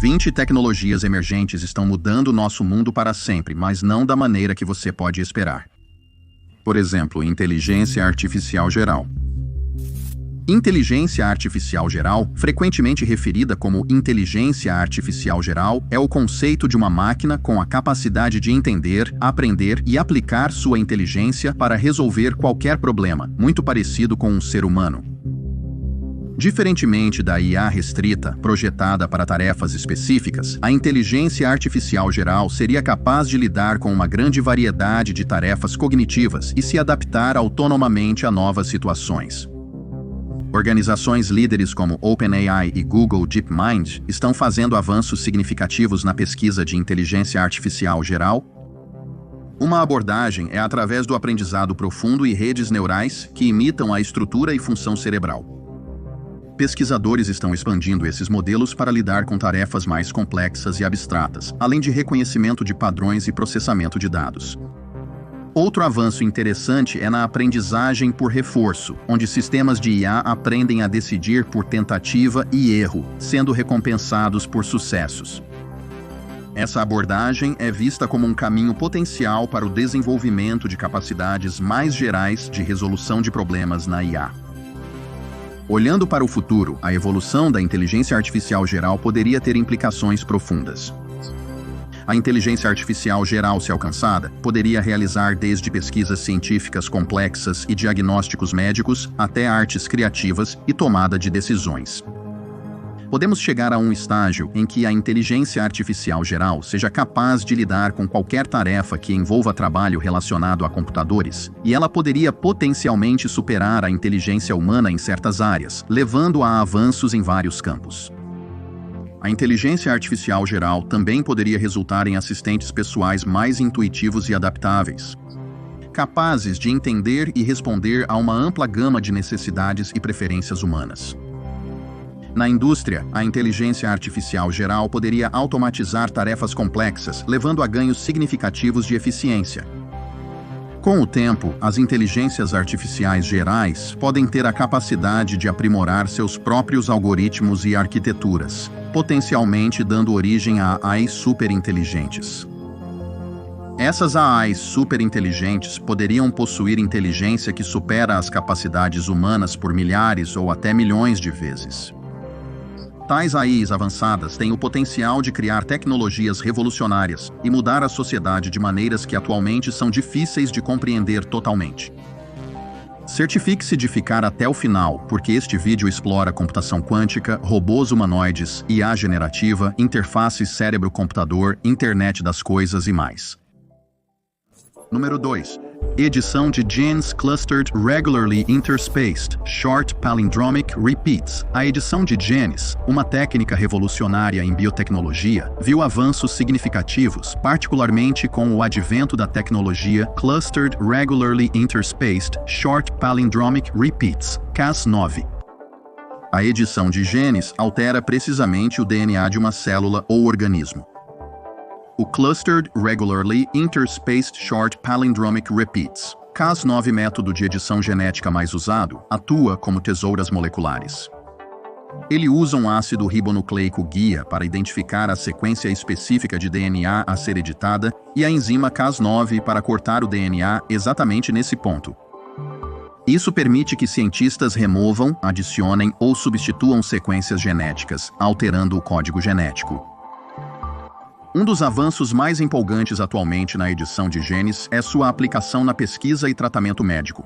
20 tecnologias emergentes estão mudando nosso mundo para sempre, mas não da maneira que você pode esperar. Por exemplo, inteligência artificial geral. Inteligência artificial geral, frequentemente referida como inteligência artificial geral, é o conceito de uma máquina com a capacidade de entender, aprender e aplicar sua inteligência para resolver qualquer problema, muito parecido com um ser humano. Diferentemente da IA restrita, projetada para tarefas específicas, a inteligência artificial geral seria capaz de lidar com uma grande variedade de tarefas cognitivas e se adaptar autonomamente a novas situações. Organizações líderes como OpenAI e Google DeepMind estão fazendo avanços significativos na pesquisa de inteligência artificial geral. Uma abordagem é através do aprendizado profundo e redes neurais que imitam a estrutura e função cerebral. Pesquisadores estão expandindo esses modelos para lidar com tarefas mais complexas e abstratas, além de reconhecimento de padrões e processamento de dados. Outro avanço interessante é na aprendizagem por reforço, onde sistemas de IA aprendem a decidir por tentativa e erro, sendo recompensados por sucessos. Essa abordagem é vista como um caminho potencial para o desenvolvimento de capacidades mais gerais de resolução de problemas na IA. Olhando para o futuro, a evolução da inteligência artificial geral poderia ter implicações profundas. A inteligência artificial geral, se alcançada, poderia realizar desde pesquisas científicas complexas e diagnósticos médicos até artes criativas e tomada de decisões. Podemos chegar a um estágio em que a inteligência artificial geral seja capaz de lidar com qualquer tarefa que envolva trabalho relacionado a computadores, e ela poderia potencialmente superar a inteligência humana em certas áreas, levando a avanços em vários campos. A inteligência artificial geral também poderia resultar em assistentes pessoais mais intuitivos e adaptáveis, capazes de entender e responder a uma ampla gama de necessidades e preferências humanas. Na indústria, a inteligência artificial geral poderia automatizar tarefas complexas, levando a ganhos significativos de eficiência. Com o tempo, as inteligências artificiais gerais podem ter a capacidade de aprimorar seus próprios algoritmos e arquiteturas, potencialmente dando origem a AIs superinteligentes. Essas AIs superinteligentes poderiam possuir inteligência que supera as capacidades humanas por milhares ou até milhões de vezes. Tais AIs avançadas têm o potencial de criar tecnologias revolucionárias e mudar a sociedade de maneiras que atualmente são difíceis de compreender totalmente. Certifique-se de ficar até o final, porque este vídeo explora computação quântica, robôs humanoides, IA generativa, interface cérebro-computador, internet das coisas e mais. Número 2. Edição de Genes Clustered Regularly Interspaced Short Palindromic Repeats. A edição de genes, uma técnica revolucionária em biotecnologia, viu avanços significativos, particularmente com o advento da tecnologia Clustered Regularly Interspaced Short Palindromic Repeats, Cas9. A edição de genes altera precisamente o DNA de uma célula ou organismo. O Clustered Regularly Interspaced Short Palindromic Repeats, Cas9, método de edição genética mais usado, atua como tesouras moleculares. Ele usa um ácido ribonucleico guia para identificar a sequência específica de DNA a ser editada e a enzima Cas9 para cortar o DNA exatamente nesse ponto. Isso permite que cientistas removam, adicionem ou substituam sequências genéticas, alterando o código genético. Um dos avanços mais empolgantes atualmente na edição de genes é sua aplicação na pesquisa e tratamento médico.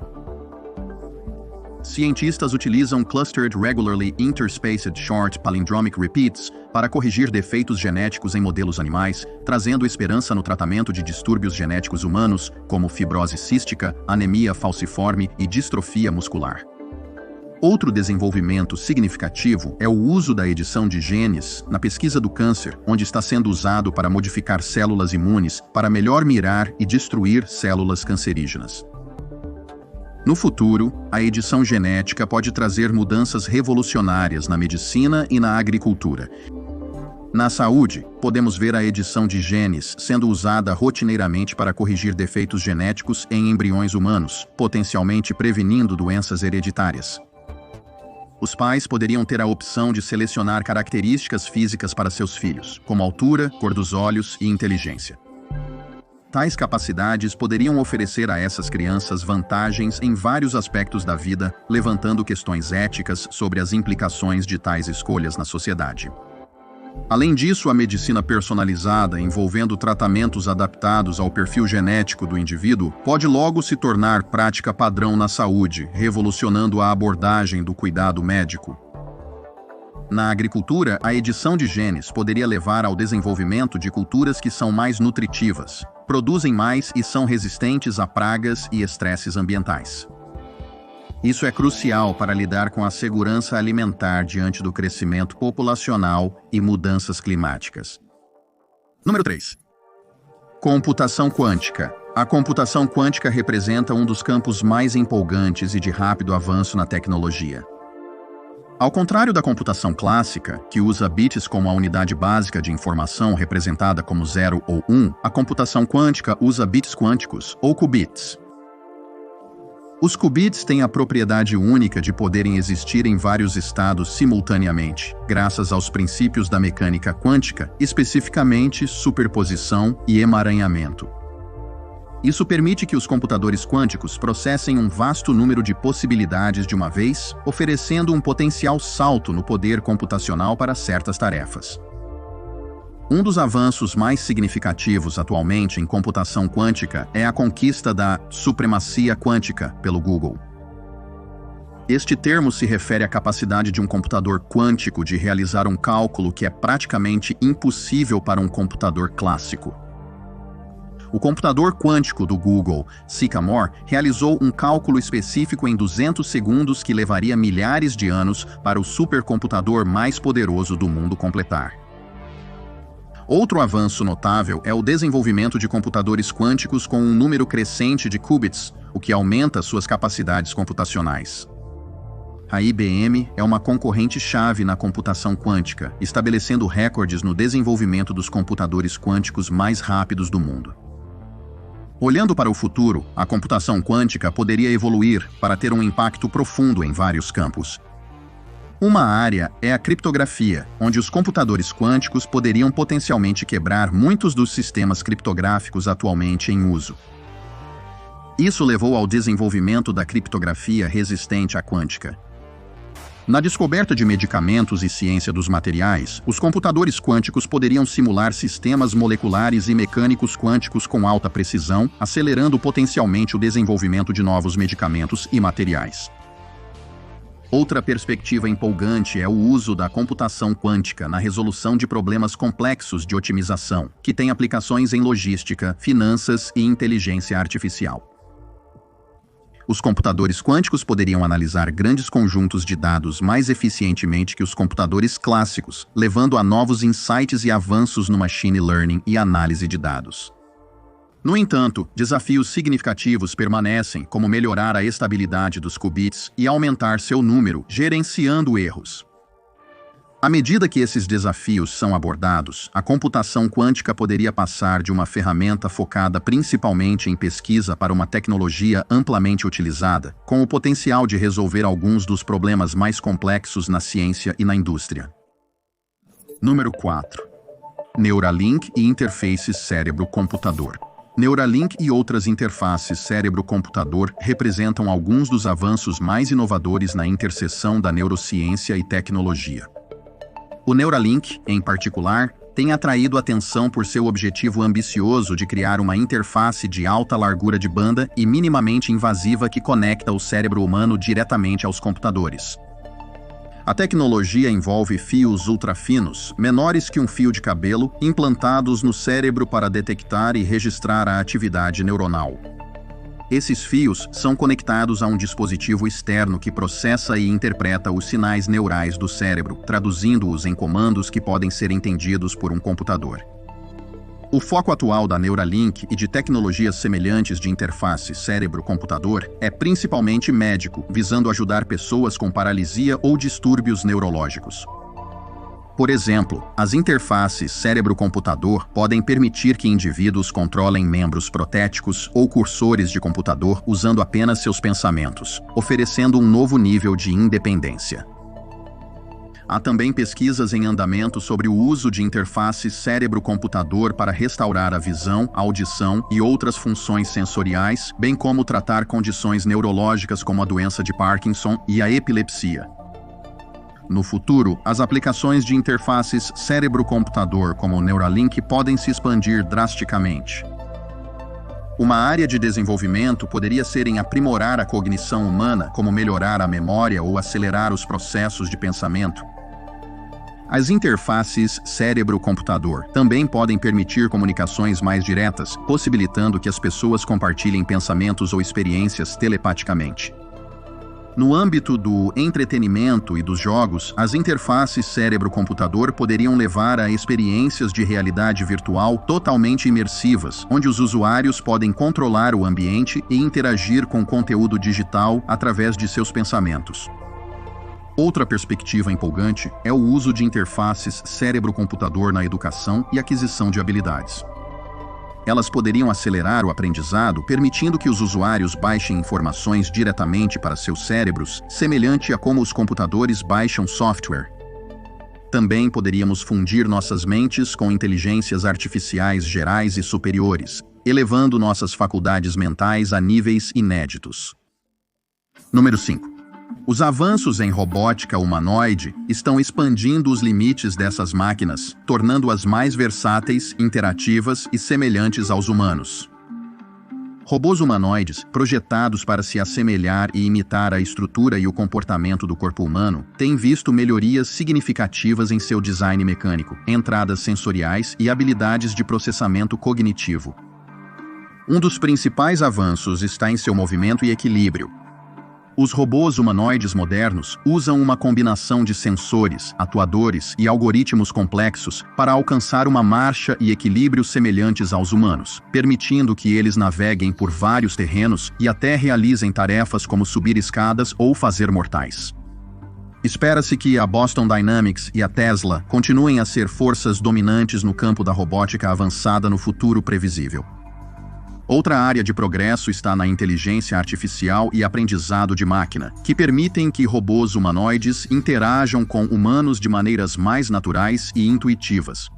Cientistas utilizam Clustered Regularly Interspaced Short Palindromic Repeats para corrigir defeitos genéticos em modelos animais, trazendo esperança no tratamento de distúrbios genéticos humanos, como fibrose cística, anemia falciforme e distrofia muscular. Outro desenvolvimento significativo é o uso da edição de genes na pesquisa do câncer, onde está sendo usado para modificar células imunes para melhor mirar e destruir células cancerígenas. No futuro, a edição genética pode trazer mudanças revolucionárias na medicina e na agricultura. Na saúde, podemos ver a edição de genes sendo usada rotineiramente para corrigir defeitos genéticos em embriões humanos, potencialmente prevenindo doenças hereditárias. Os pais poderiam ter a opção de selecionar características físicas para seus filhos, como altura, cor dos olhos e inteligência. Tais capacidades poderiam oferecer a essas crianças vantagens em vários aspectos da vida, levantando questões éticas sobre as implicações de tais escolhas na sociedade. Além disso, a medicina personalizada, envolvendo tratamentos adaptados ao perfil genético do indivíduo, pode logo se tornar prática padrão na saúde, revolucionando a abordagem do cuidado médico. Na agricultura, a edição de genes poderia levar ao desenvolvimento de culturas que são mais nutritivas, produzem mais e são resistentes a pragas e estresses ambientais. Isso é crucial para lidar com a segurança alimentar diante do crescimento populacional e mudanças climáticas. Número 3. Computação quântica. A computação quântica representa um dos campos mais empolgantes e de rápido avanço na tecnologia. Ao contrário da computação clássica, que usa bits como a unidade básica de informação representada como 0 ou 1, a computação quântica usa bits quânticos, ou qubits. Os qubits têm a propriedade única de poderem existir em vários estados simultaneamente, graças aos princípios da mecânica quântica, especificamente superposição e emaranhamento. Isso permite que os computadores quânticos processem um vasto número de possibilidades de uma vez, oferecendo um potencial salto no poder computacional para certas tarefas. Um dos avanços mais significativos atualmente em computação quântica é a conquista da supremacia quântica pelo Google. Este termo se refere à capacidade de um computador quântico de realizar um cálculo que é praticamente impossível para um computador clássico. O computador quântico do Google, Sycamore, realizou um cálculo específico em 200 segundos que levaria milhares de anos para o supercomputador mais poderoso do mundo completar. Outro avanço notável é o desenvolvimento de computadores quânticos com um número crescente de qubits, o que aumenta suas capacidades computacionais. A IBM é uma concorrente-chave na computação quântica, estabelecendo recordes no desenvolvimento dos computadores quânticos mais rápidos do mundo. Olhando para o futuro, a computação quântica poderia evoluir para ter um impacto profundo em vários campos. Uma área é a criptografia, onde os computadores quânticos poderiam potencialmente quebrar muitos dos sistemas criptográficos atualmente em uso. Isso levou ao desenvolvimento da criptografia resistente à quântica. Na descoberta de medicamentos e ciência dos materiais, os computadores quânticos poderiam simular sistemas moleculares e mecânicos quânticos com alta precisão, acelerando potencialmente o desenvolvimento de novos medicamentos e materiais. Outra perspectiva empolgante é o uso da computação quântica na resolução de problemas complexos de otimização, que tem aplicações em logística, finanças e inteligência artificial. Os computadores quânticos poderiam analisar grandes conjuntos de dados mais eficientemente que os computadores clássicos, levando a novos insights e avanços no machine learning e análise de dados. No entanto, desafios significativos permanecem, como melhorar a estabilidade dos qubits e aumentar seu número, gerenciando erros. À medida que esses desafios são abordados, a computação quântica poderia passar de uma ferramenta focada principalmente em pesquisa para uma tecnologia amplamente utilizada, com o potencial de resolver alguns dos problemas mais complexos na ciência e na indústria. Número 4. Neuralink e interfaces cérebro-computador. Neuralink e outras interfaces cérebro-computador representam alguns dos avanços mais inovadores na interseção da neurociência e tecnologia. O Neuralink, em particular, tem atraído atenção por seu objetivo ambicioso de criar uma interface de alta largura de banda e minimamente invasiva que conecta o cérebro humano diretamente aos computadores. A tecnologia envolve fios ultrafinos, menores que um fio de cabelo, implantados no cérebro para detectar e registrar a atividade neuronal. Esses fios são conectados a um dispositivo externo que processa e interpreta os sinais neurais do cérebro, traduzindo-os em comandos que podem ser entendidos por um computador. O foco atual da Neuralink e de tecnologias semelhantes de interface cérebro-computador é principalmente médico, visando ajudar pessoas com paralisia ou distúrbios neurológicos. Por exemplo, as interfaces cérebro-computador podem permitir que indivíduos controlem membros protéticos ou cursores de computador usando apenas seus pensamentos, oferecendo um novo nível de independência. Há também pesquisas em andamento sobre o uso de interfaces cérebro-computador para restaurar a visão, a audição e outras funções sensoriais, bem como tratar condições neurológicas como a doença de Parkinson e a epilepsia. No futuro, as aplicações de interfaces cérebro-computador como o Neuralink podem se expandir drasticamente. Uma área de desenvolvimento poderia ser em aprimorar a cognição humana, como melhorar a memória ou acelerar os processos de pensamento. As interfaces cérebro-computador também podem permitir comunicações mais diretas, possibilitando que as pessoas compartilhem pensamentos ou experiências telepaticamente. No âmbito do entretenimento e dos jogos, as interfaces cérebro-computador poderiam levar a experiências de realidade virtual totalmente imersivas, onde os usuários podem controlar o ambiente e interagir com conteúdo digital através de seus pensamentos. Outra perspectiva empolgante é o uso de interfaces cérebro-computador na educação e aquisição de habilidades. Elas poderiam acelerar o aprendizado, permitindo que os usuários baixem informações diretamente para seus cérebros, semelhante a como os computadores baixam software. Também poderíamos fundir nossas mentes com inteligências artificiais gerais e superiores, elevando nossas faculdades mentais a níveis inéditos. Número 5. Os avanços em robótica humanoide estão expandindo os limites dessas máquinas, tornando-as mais versáteis, interativas e semelhantes aos humanos. Robôs humanoides, projetados para se assemelhar e imitar a estrutura e o comportamento do corpo humano, têm visto melhorias significativas em seu design mecânico, entradas sensoriais e habilidades de processamento cognitivo. Um dos principais avanços está em seu movimento e equilíbrio. Os robôs humanoides modernos usam uma combinação de sensores, atuadores e algoritmos complexos para alcançar uma marcha e equilíbrio semelhantes aos humanos, permitindo que eles naveguem por vários terrenos e até realizem tarefas como subir escadas ou fazer mortais. Espera-se que a Boston Dynamics e a Tesla continuem a ser forças dominantes no campo da robótica avançada no futuro previsível. Outra área de progresso está na inteligência artificial e aprendizado de máquina, que permitem que robôs humanoides interajam com humanos de maneiras mais naturais e intuitivas.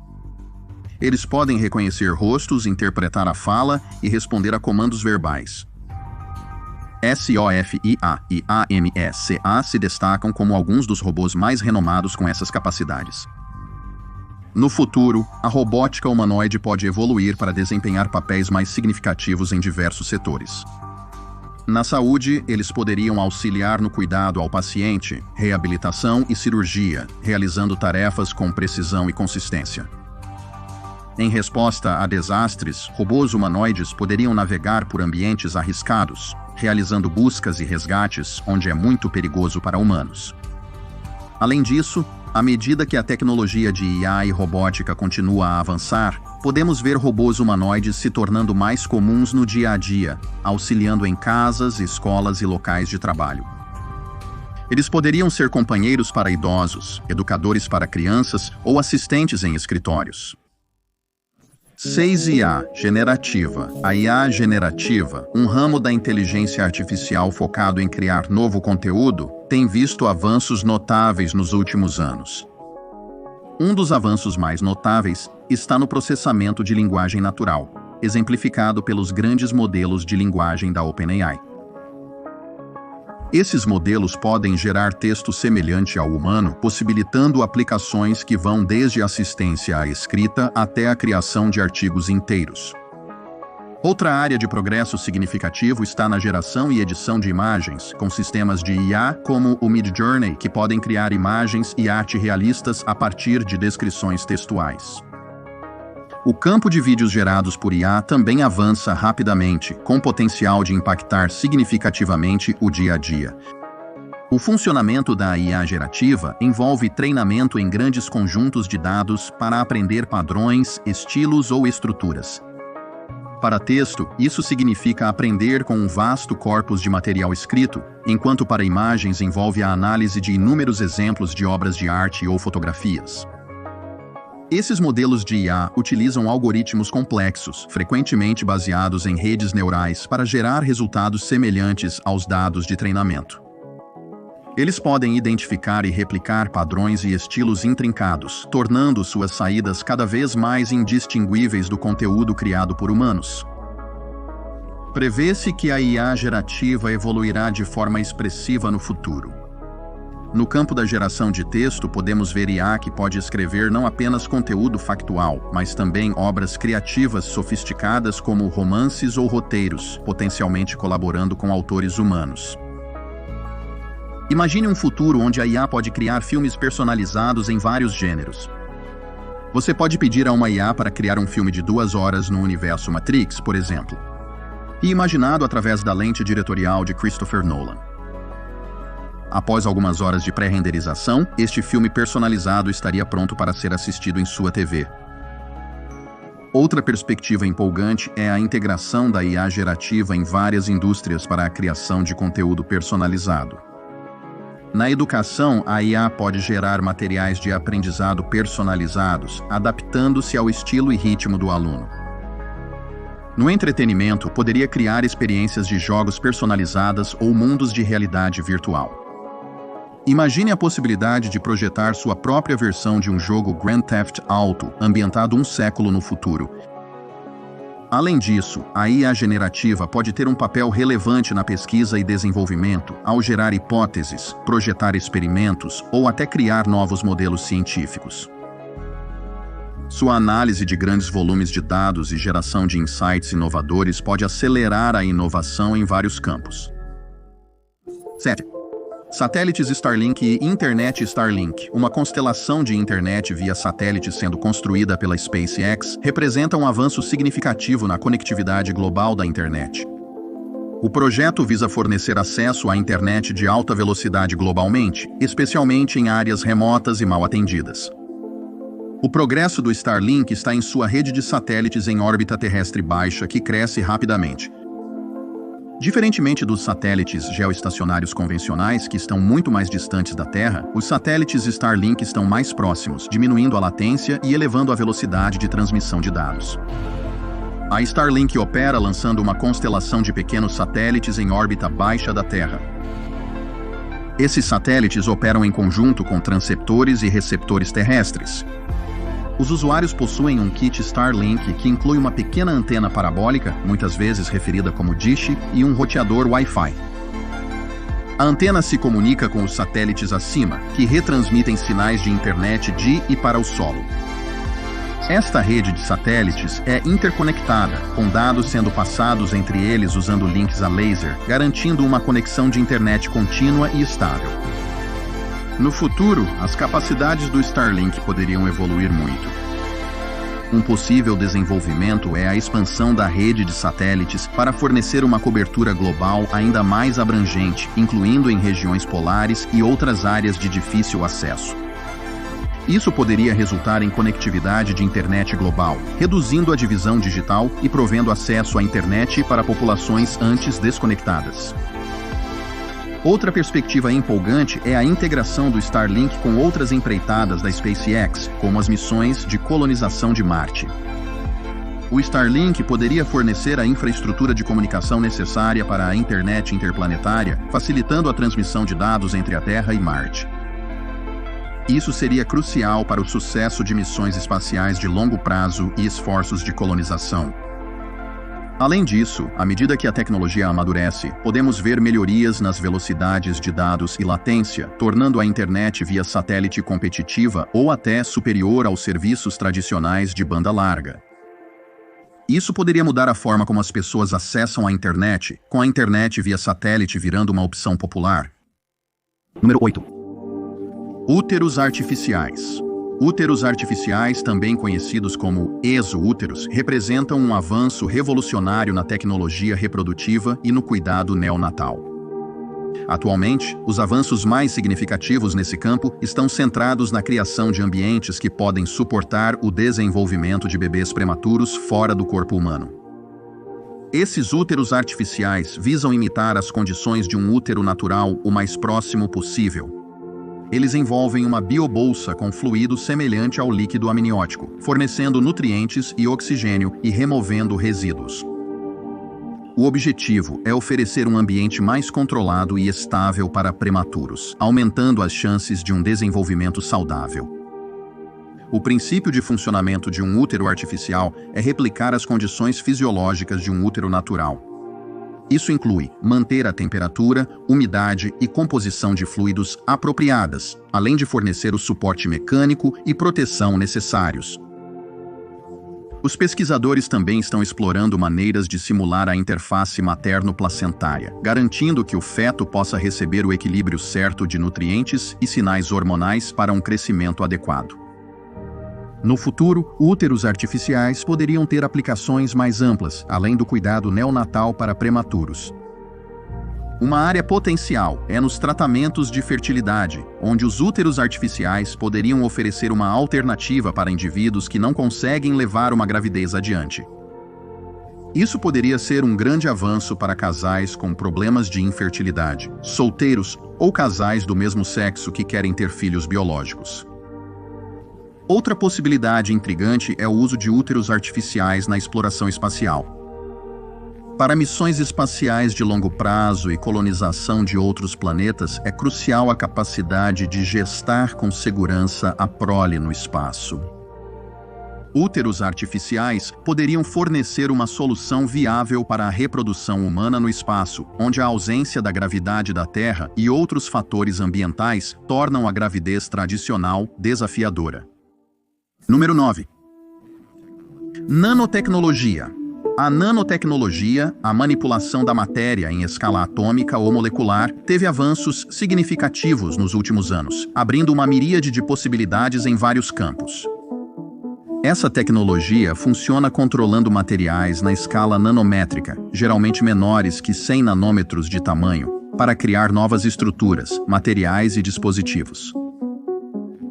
Eles podem reconhecer rostos, interpretar a fala e responder a comandos verbais. SOFIA e AMSA se destacam como alguns dos robôs mais renomados com essas capacidades. No futuro, a robótica humanoide pode evoluir para desempenhar papéis mais significativos em diversos setores. Na saúde, eles poderiam auxiliar no cuidado ao paciente, reabilitação e cirurgia, realizando tarefas com precisão e consistência. Em resposta a desastres, robôs humanoides poderiam navegar por ambientes arriscados, realizando buscas e resgates onde é muito perigoso para humanos. Além disso, à medida que a tecnologia de IA e robótica continua a avançar, podemos ver robôs humanoides se tornando mais comuns no dia a dia, auxiliando em casas, escolas e locais de trabalho. Eles poderiam ser companheiros para idosos, educadores para crianças ou assistentes em escritórios. 6. IA generativa. A IA generativa, um ramo da inteligência artificial focado em criar novo conteúdo, tem visto avanços notáveis nos últimos anos. Um dos avanços mais notáveis está no processamento de linguagem natural, exemplificado pelos grandes modelos de linguagem da OpenAI. Esses modelos podem gerar texto semelhante ao humano, possibilitando aplicações que vão desde assistência à escrita até a criação de artigos inteiros. Outra área de progresso significativo está na geração e edição de imagens, com sistemas de IA como o Midjourney, que podem criar imagens e arte realistas a partir de descrições textuais. O campo de vídeos gerados por IA também avança rapidamente, com potencial de impactar significativamente o dia a dia. O funcionamento da IA gerativa envolve treinamento em grandes conjuntos de dados para aprender padrões, estilos ou estruturas. Para texto, isso significa aprender com um vasto corpus de material escrito, enquanto para imagens envolve a análise de inúmeros exemplos de obras de arte ou fotografias. Esses modelos de IA utilizam algoritmos complexos, frequentemente baseados em redes neurais, para gerar resultados semelhantes aos dados de treinamento. Eles podem identificar e replicar padrões e estilos intrincados, tornando suas saídas cada vez mais indistinguíveis do conteúdo criado por humanos. Prevê-se que a IA gerativa evoluirá de forma expressiva no futuro. No campo da geração de texto, podemos ver IA que pode escrever não apenas conteúdo factual, mas também obras criativas sofisticadas como romances ou roteiros, potencialmente colaborando com autores humanos. Imagine um futuro onde a IA pode criar filmes personalizados em vários gêneros. Você pode pedir a uma IA para criar um filme de 2 horas no universo Matrix, por exemplo, e imaginado através da lente diretorial de Christopher Nolan. Após algumas horas de pré-renderização, este filme personalizado estaria pronto para ser assistido em sua TV. Outra perspectiva empolgante é a integração da IA gerativa em várias indústrias para a criação de conteúdo personalizado. Na educação, a IA pode gerar materiais de aprendizado personalizados, adaptando-se ao estilo e ritmo do aluno. No entretenimento, poderia criar experiências de jogos personalizadas ou mundos de realidade virtual. Imagine a possibilidade de projetar sua própria versão de um jogo Grand Theft Auto, ambientado um século no futuro. Além disso, a IA generativa pode ter um papel relevante na pesquisa e desenvolvimento, ao gerar hipóteses, projetar experimentos ou até criar novos modelos científicos. Sua análise de grandes volumes de dados e geração de insights inovadores pode acelerar a inovação em vários campos. 7. Satélites Starlink e Internet Starlink, uma constelação de internet via satélite sendo construída pela SpaceX, representa um avanço significativo na conectividade global da internet. O projeto visa fornecer acesso à internet de alta velocidade globalmente, especialmente em áreas remotas e mal atendidas. O progresso do Starlink está em sua rede de satélites em órbita terrestre baixa que cresce rapidamente. Diferentemente dos satélites geoestacionários convencionais, que estão muito mais distantes da Terra, os satélites Starlink estão mais próximos, diminuindo a latência e elevando a velocidade de transmissão de dados. A Starlink opera lançando uma constelação de pequenos satélites em órbita baixa da Terra. Esses satélites operam em conjunto com transceptores e receptores terrestres. Os usuários possuem um kit Starlink que inclui uma pequena antena parabólica, muitas vezes referida como dish, e um roteador Wi-Fi. A antena se comunica com os satélites acima, que retransmitem sinais de internet de e para o solo. Esta rede de satélites é interconectada, com dados sendo passados entre eles usando links a laser, garantindo uma conexão de internet contínua e estável. No futuro, as capacidades do Starlink poderiam evoluir muito. Um possível desenvolvimento é a expansão da rede de satélites para fornecer uma cobertura global ainda mais abrangente, incluindo em regiões polares e outras áreas de difícil acesso. Isso poderia resultar em conectividade de internet global, reduzindo a divisão digital e provendo acesso à internet para populações antes desconectadas. Outra perspectiva empolgante é a integração do Starlink com outras empreitadas da SpaceX, como as missões de colonização de Marte. O Starlink poderia fornecer a infraestrutura de comunicação necessária para a internet interplanetária, facilitando a transmissão de dados entre a Terra e Marte. Isso seria crucial para o sucesso de missões espaciais de longo prazo e esforços de colonização. Além disso, à medida que a tecnologia amadurece, podemos ver melhorias nas velocidades de dados e latência, tornando a internet via satélite competitiva ou até superior aos serviços tradicionais de banda larga. Isso poderia mudar a forma como as pessoas acessam a internet, com a internet via satélite virando uma opção popular. Número 8. Úteros artificiais. Úteros artificiais, também conhecidos como exoúteros, representam um avanço revolucionário na tecnologia reprodutiva e no cuidado neonatal. Atualmente, os avanços mais significativos nesse campo estão centrados na criação de ambientes que podem suportar o desenvolvimento de bebês prematuros fora do corpo humano. Esses úteros artificiais visam imitar as condições de um útero natural o mais próximo possível. Eles envolvem uma biobolsa com fluido semelhante ao líquido amniótico, fornecendo nutrientes e oxigênio e removendo resíduos. O objetivo é oferecer um ambiente mais controlado e estável para prematuros, aumentando as chances de um desenvolvimento saudável. O princípio de funcionamento de um útero artificial é replicar as condições fisiológicas de um útero natural. Isso inclui manter a temperatura, umidade e composição de fluidos apropriadas, além de fornecer o suporte mecânico e proteção necessários. Os pesquisadores também estão explorando maneiras de simular a interface materno-placentária, garantindo que o feto possa receber o equilíbrio certo de nutrientes e sinais hormonais para um crescimento adequado. No futuro, úteros artificiais poderiam ter aplicações mais amplas, além do cuidado neonatal para prematuros. Uma área potencial é nos tratamentos de fertilidade, onde os úteros artificiais poderiam oferecer uma alternativa para indivíduos que não conseguem levar uma gravidez adiante. Isso poderia ser um grande avanço para casais com problemas de infertilidade, solteiros ou casais do mesmo sexo que querem ter filhos biológicos. Outra possibilidade intrigante é o uso de úteros artificiais na exploração espacial. Para missões espaciais de longo prazo e colonização de outros planetas, é crucial a capacidade de gestar com segurança a prole no espaço. Úteros artificiais poderiam fornecer uma solução viável para a reprodução humana no espaço, onde a ausência da gravidade da Terra e outros fatores ambientais tornam a gravidez tradicional desafiadora. Número 9. Nanotecnologia. A nanotecnologia, a manipulação da matéria em escala atômica ou molecular, teve avanços significativos nos últimos anos, abrindo uma miríade de possibilidades em vários campos. Essa tecnologia funciona controlando materiais na escala nanométrica, geralmente menores que 100 nanômetros de tamanho, para criar novas estruturas, materiais e dispositivos.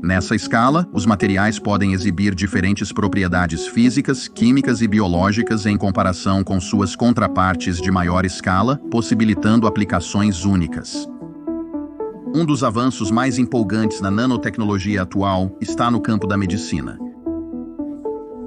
Nessa escala, os materiais podem exibir diferentes propriedades físicas, químicas e biológicas em comparação com suas contrapartes de maior escala, possibilitando aplicações únicas. Um dos avanços mais empolgantes na nanotecnologia atual está no campo da medicina.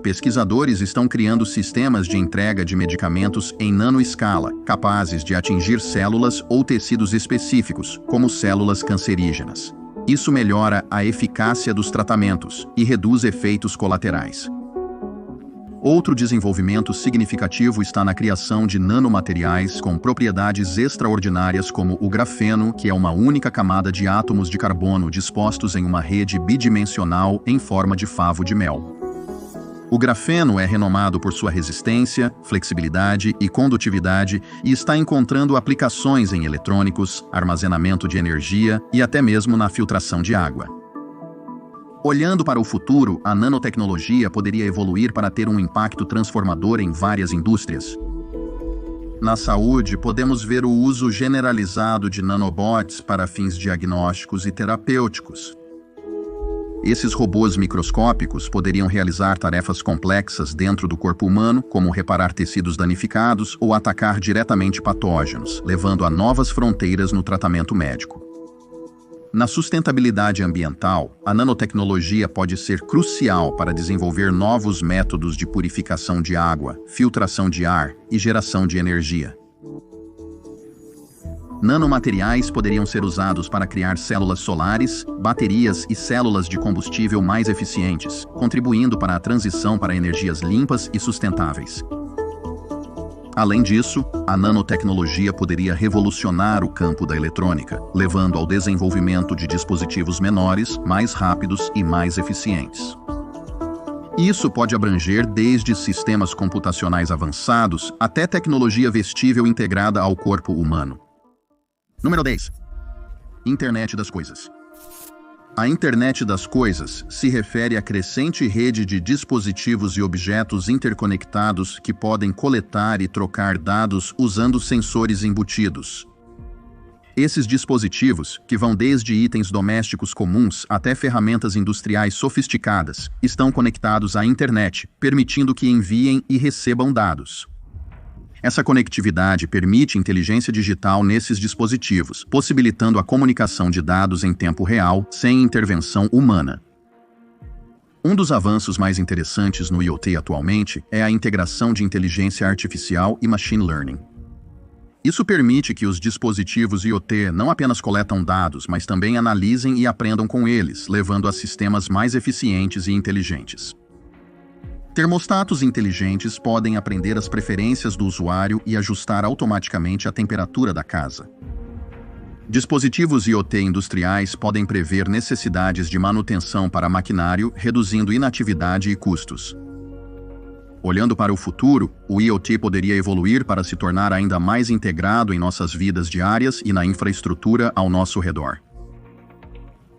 Pesquisadores estão criando sistemas de entrega de medicamentos em nanoescala, capazes de atingir células ou tecidos específicos, como células cancerígenas. Isso melhora a eficácia dos tratamentos e reduz efeitos colaterais. Outro desenvolvimento significativo está na criação de nanomateriais com propriedades extraordinárias como o grafeno, que é uma única camada de átomos de carbono dispostos em uma rede bidimensional em forma de favo de mel. O grafeno é renomado por sua resistência, flexibilidade e condutividade e está encontrando aplicações em eletrônicos, armazenamento de energia e até mesmo na filtração de água. Olhando para o futuro, a nanotecnologia poderia evoluir para ter um impacto transformador em várias indústrias. Na saúde, podemos ver o uso generalizado de nanobots para fins diagnósticos e terapêuticos. Esses robôs microscópicos poderiam realizar tarefas complexas dentro do corpo humano, como reparar tecidos danificados ou atacar diretamente patógenos, levando a novas fronteiras no tratamento médico. Na sustentabilidade ambiental, a nanotecnologia pode ser crucial para desenvolver novos métodos de purificação de água, filtração de ar e geração de energia. Nanomateriais poderiam ser usados para criar células solares, baterias e células de combustível mais eficientes, contribuindo para a transição para energias limpas e sustentáveis. Além disso, a nanotecnologia poderia revolucionar o campo da eletrônica, levando ao desenvolvimento de dispositivos menores, mais rápidos e mais eficientes. Isso pode abranger desde sistemas computacionais avançados até tecnologia vestível integrada ao corpo humano. Número 10. Internet das Coisas. A Internet das Coisas se refere à crescente rede de dispositivos e objetos interconectados que podem coletar e trocar dados usando sensores embutidos. Esses dispositivos, que vão desde itens domésticos comuns até ferramentas industriais sofisticadas, estão conectados à internet, permitindo que enviem e recebam dados. Essa conectividade permite inteligência digital nesses dispositivos, possibilitando a comunicação de dados em tempo real, sem intervenção humana. Um dos avanços mais interessantes no IoT atualmente é a integração de inteligência artificial e machine learning. Isso permite que os dispositivos IoT não apenas coletam dados, mas também analisem e aprendam com eles, levando a sistemas mais eficientes e inteligentes. Termostatos inteligentes podem aprender as preferências do usuário e ajustar automaticamente a temperatura da casa. Dispositivos IoT industriais podem prever necessidades de manutenção para maquinário, reduzindo inatividade e custos. Olhando para o futuro, o IoT poderia evoluir para se tornar ainda mais integrado em nossas vidas diárias e na infraestrutura ao nosso redor.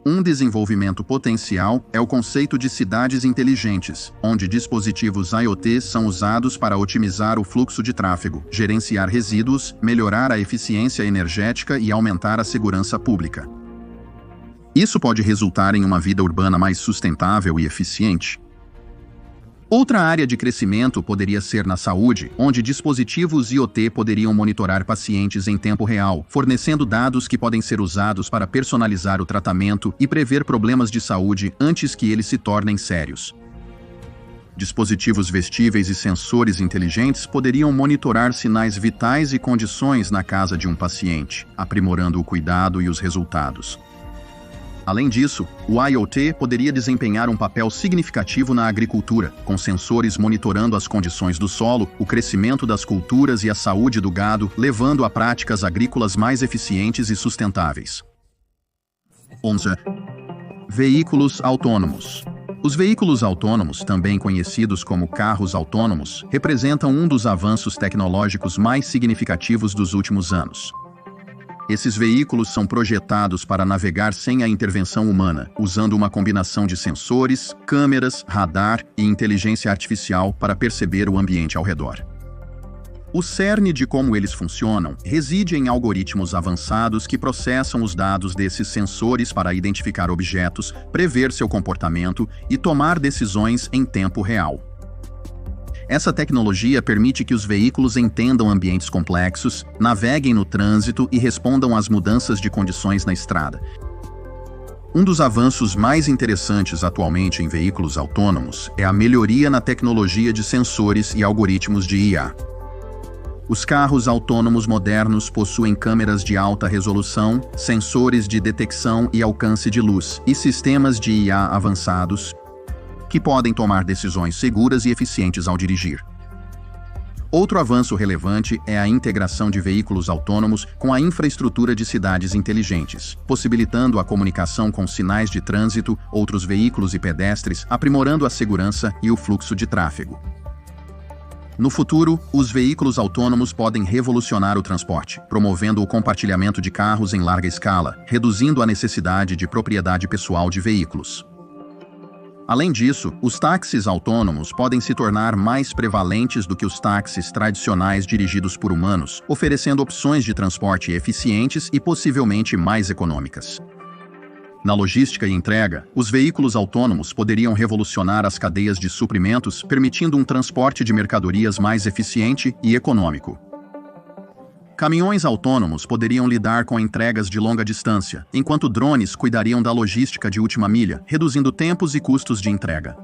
Um desenvolvimento potencial é o conceito de cidades inteligentes, onde dispositivos IoT são usados para otimizar o fluxo de tráfego, gerenciar resíduos, melhorar a eficiência energética e aumentar a segurança pública. Isso pode resultar em uma vida urbana mais sustentável e eficiente. Outra área de crescimento poderia ser na saúde, onde dispositivos IoT poderiam monitorar pacientes em tempo real, fornecendo dados que podem ser usados para personalizar o tratamento e prever problemas de saúde antes que eles se tornem sérios. Dispositivos vestíveis e sensores inteligentes poderiam monitorar sinais vitais e condições na casa de um paciente, aprimorando o cuidado e os resultados. Além disso, o IoT poderia desempenhar um papel significativo na agricultura, com sensores monitorando as condições do solo, o crescimento das culturas e a saúde do gado, levando a práticas agrícolas mais eficientes e sustentáveis. 11. Veículos autônomos. Os veículos autônomos, também conhecidos como carros autônomos, representam um dos avanços tecnológicos mais significativos dos últimos anos. Esses veículos são projetados para navegar sem a intervenção humana, usando uma combinação de sensores, câmeras, radar e inteligência artificial para perceber o ambiente ao redor. O cerne de como eles funcionam reside em algoritmos avançados que processam os dados desses sensores para identificar objetos, prever seu comportamento e tomar decisões em tempo real. Essa tecnologia permite que os veículos entendam ambientes complexos, naveguem no trânsito e respondam às mudanças de condições na estrada. Um dos avanços mais interessantes atualmente em veículos autônomos é a melhoria na tecnologia de sensores e algoritmos de IA. Os carros autônomos modernos possuem câmeras de alta resolução, sensores de detecção e alcance de luz, e sistemas de IA avançados, que podem tomar decisões seguras e eficientes ao dirigir. Outro avanço relevante é a integração de veículos autônomos com a infraestrutura de cidades inteligentes, possibilitando a comunicação com sinais de trânsito, outros veículos e pedestres, aprimorando a segurança e o fluxo de tráfego. No futuro, os veículos autônomos podem revolucionar o transporte, promovendo o compartilhamento de carros em larga escala, reduzindo a necessidade de propriedade pessoal de veículos. Além disso, os táxis autônomos podem se tornar mais prevalentes do que os táxis tradicionais dirigidos por humanos, oferecendo opções de transporte eficientes e possivelmente mais econômicas. Na logística e entrega, os veículos autônomos poderiam revolucionar as cadeias de suprimentos, permitindo um transporte de mercadorias mais eficiente e econômico. Caminhões autônomos poderiam lidar com entregas de longa distância, enquanto drones cuidariam da logística de última milha, reduzindo tempos e custos de entrega.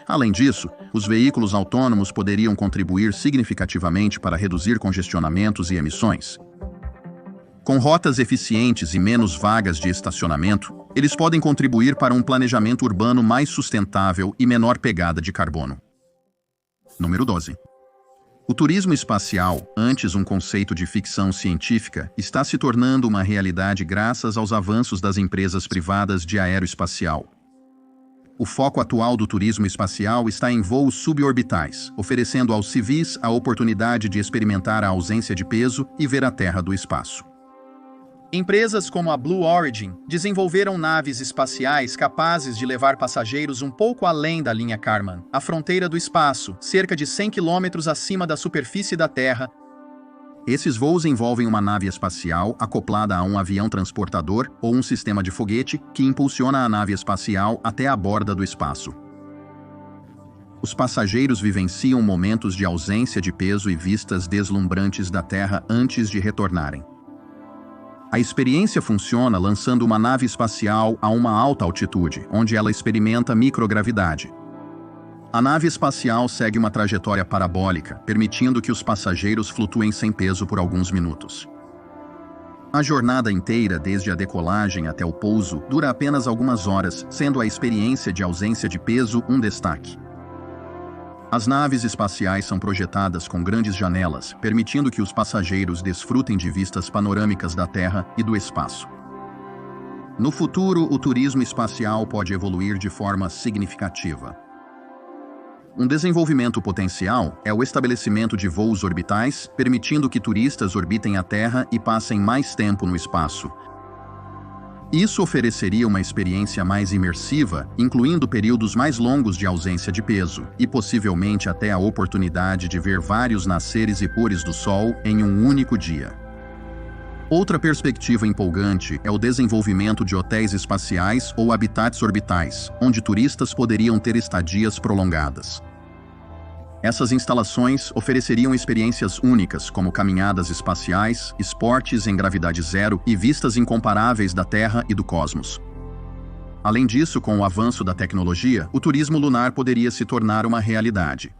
Além disso, os veículos autônomos poderiam contribuir significativamente para reduzir congestionamentos e emissões. Com rotas eficientes e menos vagas de estacionamento, eles podem contribuir para um planejamento urbano mais sustentável e menor pegada de carbono. Número 12. O turismo espacial, antes um conceito de ficção científica, está se tornando uma realidade graças aos avanços das empresas privadas de aeroespacial. O foco atual do turismo espacial está em voos suborbitais, oferecendo aos civis a oportunidade de experimentar a ausência de peso e ver a Terra do espaço. Empresas como a Blue Origin desenvolveram naves espaciais capazes de levar passageiros um pouco além da linha Kármán, a fronteira do espaço, cerca de 100 km acima da superfície da Terra. Esses voos envolvem uma nave espacial acoplada a um avião transportador ou um sistema de foguete que impulsiona a nave espacial até a borda do espaço. Os passageiros vivenciam momentos de ausência de peso e vistas deslumbrantes da Terra antes de retornarem. A experiência funciona lançando uma nave espacial a uma alta altitude, onde ela experimenta microgravidade. A nave espacial segue uma trajetória parabólica, permitindo que os passageiros flutuem sem peso por alguns minutos. A jornada inteira, desde a decolagem até o pouso, dura apenas algumas horas, sendo a experiência de ausência de peso um destaque. As naves espaciais são projetadas com grandes janelas, permitindo que os passageiros desfrutem de vistas panorâmicas da Terra e do espaço. No futuro, o turismo espacial pode evoluir de forma significativa. Um desenvolvimento potencial é o estabelecimento de voos orbitais, permitindo que turistas orbitem a Terra e passem mais tempo no espaço. Isso ofereceria uma experiência mais imersiva, incluindo períodos mais longos de ausência de peso, e possivelmente até a oportunidade de ver vários nasceres e pôres do Sol em um único dia. Outra perspectiva empolgante é o desenvolvimento de hotéis espaciais ou habitats orbitais, onde turistas poderiam ter estadias prolongadas. Essas instalações ofereceriam experiências únicas, como caminhadas espaciais, esportes em gravidade zero e vistas incomparáveis da Terra e do cosmos. Além disso, com o avanço da tecnologia, o turismo lunar poderia se tornar uma realidade.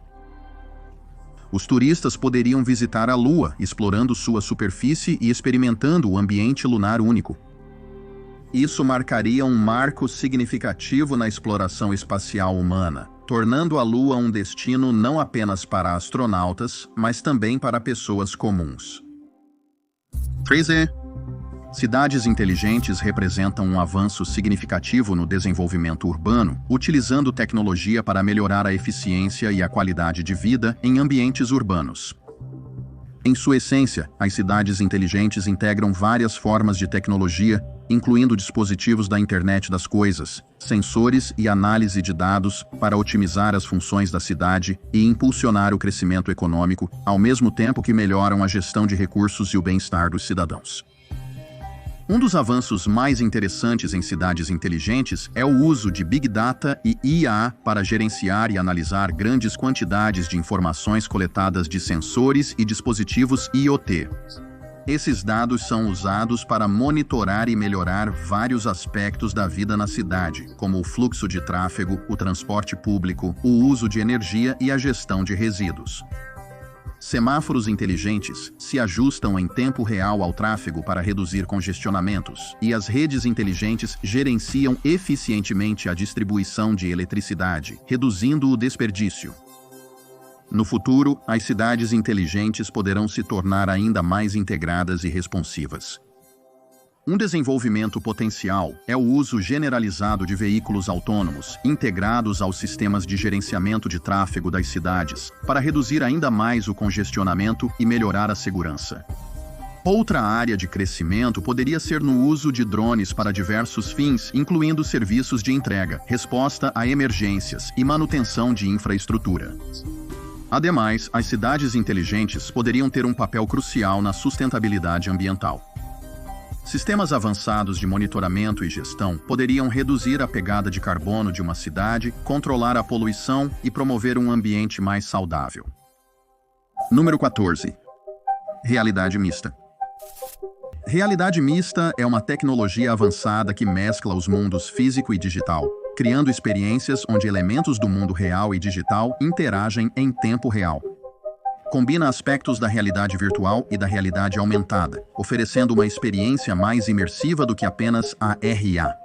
Os turistas poderiam visitar a Lua, explorando sua superfície e experimentando o ambiente lunar único. Isso marcaria um marco significativo na exploração espacial humana, tornando a Lua um destino não apenas para astronautas, mas também para pessoas comuns. 3. Cidades inteligentes representam um avanço significativo no desenvolvimento urbano, utilizando tecnologia para melhorar a eficiência e a qualidade de vida em ambientes urbanos. Em sua essência, as cidades inteligentes integram várias formas de tecnologia, incluindo dispositivos da internet das coisas, sensores e análise de dados para otimizar as funções da cidade e impulsionar o crescimento econômico, ao mesmo tempo que melhoram a gestão de recursos e o bem-estar dos cidadãos. Um dos avanços mais interessantes em cidades inteligentes é o uso de Big Data e IA para gerenciar e analisar grandes quantidades de informações coletadas de sensores e dispositivos IoT. Esses dados são usados para monitorar e melhorar vários aspectos da vida na cidade, como o fluxo de tráfego, o transporte público, o uso de energia e a gestão de resíduos. Semáforos inteligentes se ajustam em tempo real ao tráfego para reduzir congestionamentos, e as redes inteligentes gerenciam eficientemente a distribuição de eletricidade, reduzindo o desperdício. No futuro, as cidades inteligentes poderão se tornar ainda mais integradas e responsivas. Um desenvolvimento potencial é o uso generalizado de veículos autônomos, integrados aos sistemas de gerenciamento de tráfego das cidades, para reduzir ainda mais o congestionamento e melhorar a segurança. Outra área de crescimento poderia ser no uso de drones para diversos fins, incluindo serviços de entrega, resposta a emergências e manutenção de infraestrutura. Ademais, as cidades inteligentes poderiam ter um papel crucial na sustentabilidade ambiental. Sistemas avançados de monitoramento e gestão poderiam reduzir a pegada de carbono de uma cidade, controlar a poluição e promover um ambiente mais saudável. Número 14. Realidade mista. Realidade mista é uma tecnologia avançada que mescla os mundos físico e digital, criando experiências onde elementos do mundo real e digital interagem em tempo real. Combina aspectos da realidade virtual e da realidade aumentada, oferecendo uma experiência mais imersiva do que apenas a RA.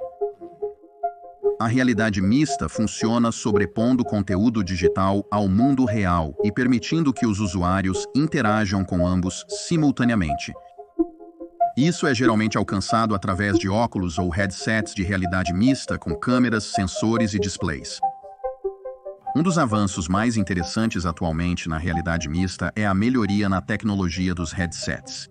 A realidade mista funciona sobrepondo conteúdo digital ao mundo real e permitindo que os usuários interajam com ambos simultaneamente. Isso é geralmente alcançado através de óculos ou headsets de realidade mista com câmeras, sensores e displays. Um dos avanços mais interessantes atualmente na realidade mista é a melhoria na tecnologia dos headsets.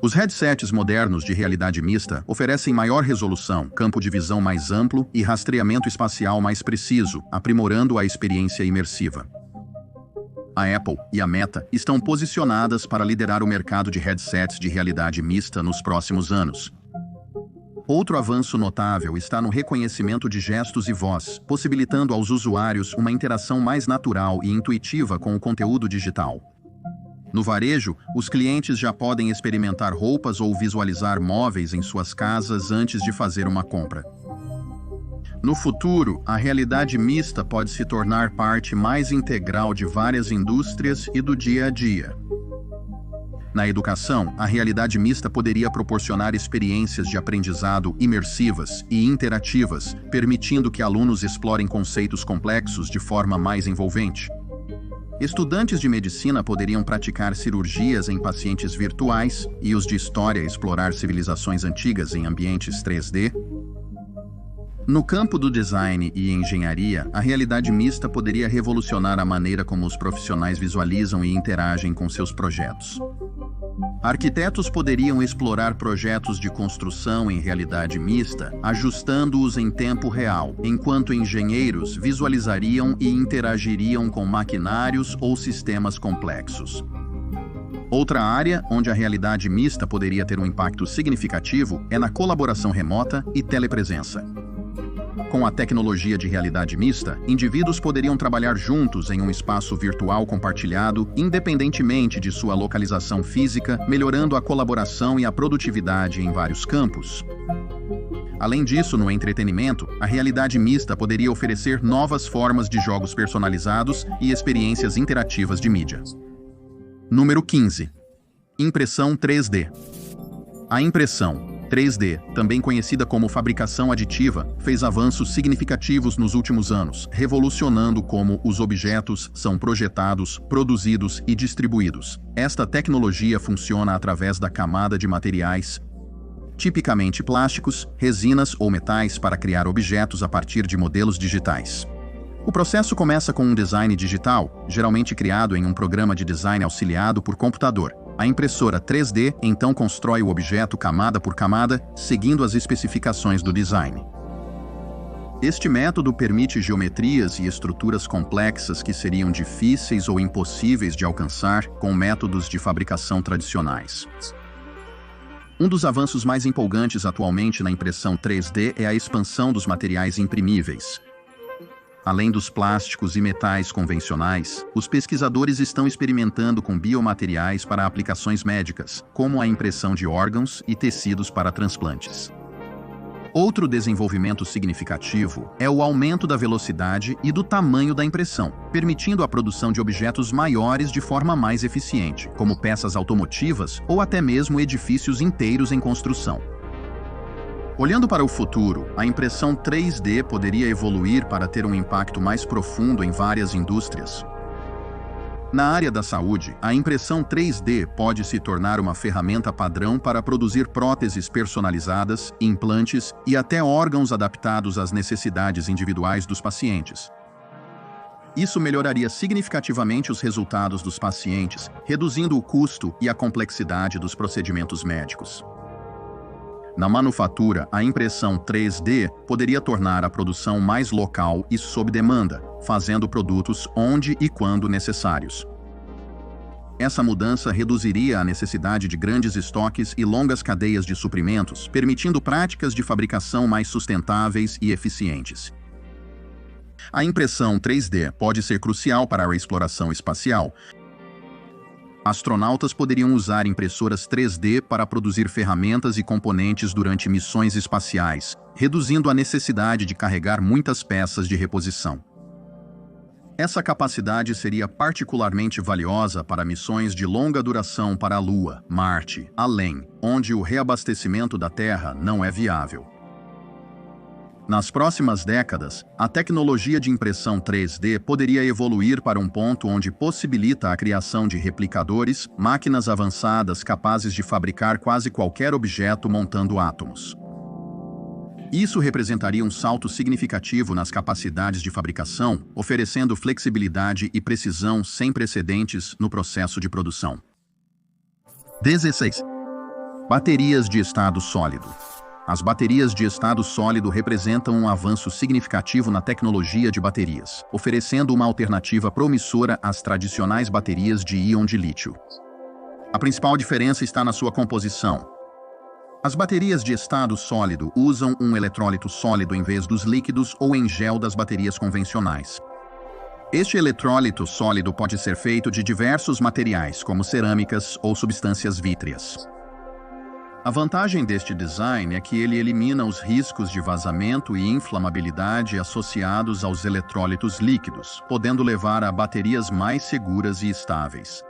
Os headsets modernos de realidade mista oferecem maior resolução, campo de visão mais amplo e rastreamento espacial mais preciso, aprimorando a experiência imersiva. A Apple e a Meta estão posicionadas para liderar o mercado de headsets de realidade mista nos próximos anos. Outro avanço notável está no reconhecimento de gestos e voz, possibilitando aos usuários uma interação mais natural e intuitiva com o conteúdo digital. No varejo, os clientes já podem experimentar roupas ou visualizar móveis em suas casas antes de fazer uma compra. No futuro, a realidade mista pode se tornar parte mais integral de várias indústrias e do dia a dia. Na educação, a realidade mista poderia proporcionar experiências de aprendizado imersivas e interativas, permitindo que alunos explorem conceitos complexos de forma mais envolvente. Estudantes de medicina poderiam praticar cirurgias em pacientes virtuais e os de história explorar civilizações antigas em ambientes 3D. No campo do design e engenharia, a realidade mista poderia revolucionar a maneira como os profissionais visualizam e interagem com seus projetos. Arquitetos poderiam explorar projetos de construção em realidade mista, ajustando-os em tempo real, enquanto engenheiros visualizariam e interagiriam com maquinários ou sistemas complexos. Outra área onde a realidade mista poderia ter um impacto significativo é na colaboração remota e telepresença. Com a tecnologia de realidade mista, indivíduos poderiam trabalhar juntos em um espaço virtual compartilhado, independentemente de sua localização física, melhorando a colaboração e a produtividade em vários campos. Além disso, no entretenimento, a realidade mista poderia oferecer novas formas de jogos personalizados e experiências interativas de mídia. Número 15. Impressão 3D. A impressão 3D, também conhecida como fabricação aditiva, fez avanços significativos nos últimos anos, revolucionando como os objetos são projetados, produzidos e distribuídos. Esta tecnologia funciona através da camada de materiais, tipicamente plásticos, resinas ou metais, para criar objetos a partir de modelos digitais. O processo começa com um design digital, geralmente criado em um programa de design auxiliado por computador. A impressora 3D então constrói o objeto camada por camada, seguindo as especificações do design. Este método permite geometrias e estruturas complexas que seriam difíceis ou impossíveis de alcançar com métodos de fabricação tradicionais. Um dos avanços mais empolgantes atualmente na impressão 3D é a expansão dos materiais imprimíveis. Além dos plásticos e metais convencionais, os pesquisadores estão experimentando com biomateriais para aplicações médicas, como a impressão de órgãos e tecidos para transplantes. Outro desenvolvimento significativo é o aumento da velocidade e do tamanho da impressão, permitindo a produção de objetos maiores de forma mais eficiente, como peças automotivas ou até mesmo edifícios inteiros em construção. Olhando para o futuro, a impressão 3D poderia evoluir para ter um impacto mais profundo em várias indústrias. Na área da saúde, a impressão 3D pode se tornar uma ferramenta padrão para produzir próteses personalizadas, implantes e até órgãos adaptados às necessidades individuais dos pacientes. Isso melhoraria significativamente os resultados dos pacientes, reduzindo o custo e a complexidade dos procedimentos médicos. Na manufatura, a impressão 3D poderia tornar a produção mais local e sob demanda, fazendo produtos onde e quando necessários. Essa mudança reduziria a necessidade de grandes estoques e longas cadeias de suprimentos, permitindo práticas de fabricação mais sustentáveis e eficientes. A impressão 3D pode ser crucial para a exploração espacial. Astronautas poderiam usar impressoras 3D para produzir ferramentas e componentes durante missões espaciais, reduzindo a necessidade de carregar muitas peças de reposição. Essa capacidade seria particularmente valiosa para missões de longa duração para a Lua, Marte, além, onde o reabastecimento da Terra não é viável. Nas próximas décadas, a tecnologia de impressão 3D poderia evoluir para um ponto onde possibilita a criação de replicadores, máquinas avançadas capazes de fabricar quase qualquer objeto montando átomos. Isso representaria um salto significativo nas capacidades de fabricação, oferecendo flexibilidade e precisão sem precedentes no processo de produção. 16. Baterias de estado sólido. As baterias de estado sólido representam um avanço significativo na tecnologia de baterias, oferecendo uma alternativa promissora às tradicionais baterias de íon de lítio. A principal diferença está na sua composição. As baterias de estado sólido usam um eletrólito sólido em vez dos líquidos ou em gel das baterias convencionais. Este eletrólito sólido pode ser feito de diversos materiais, como cerâmicas ou substâncias vítreas. A vantagem deste design é que ele elimina os riscos de vazamento e inflamabilidade associados aos eletrólitos líquidos, podendo levar a baterias mais seguras e estáveis.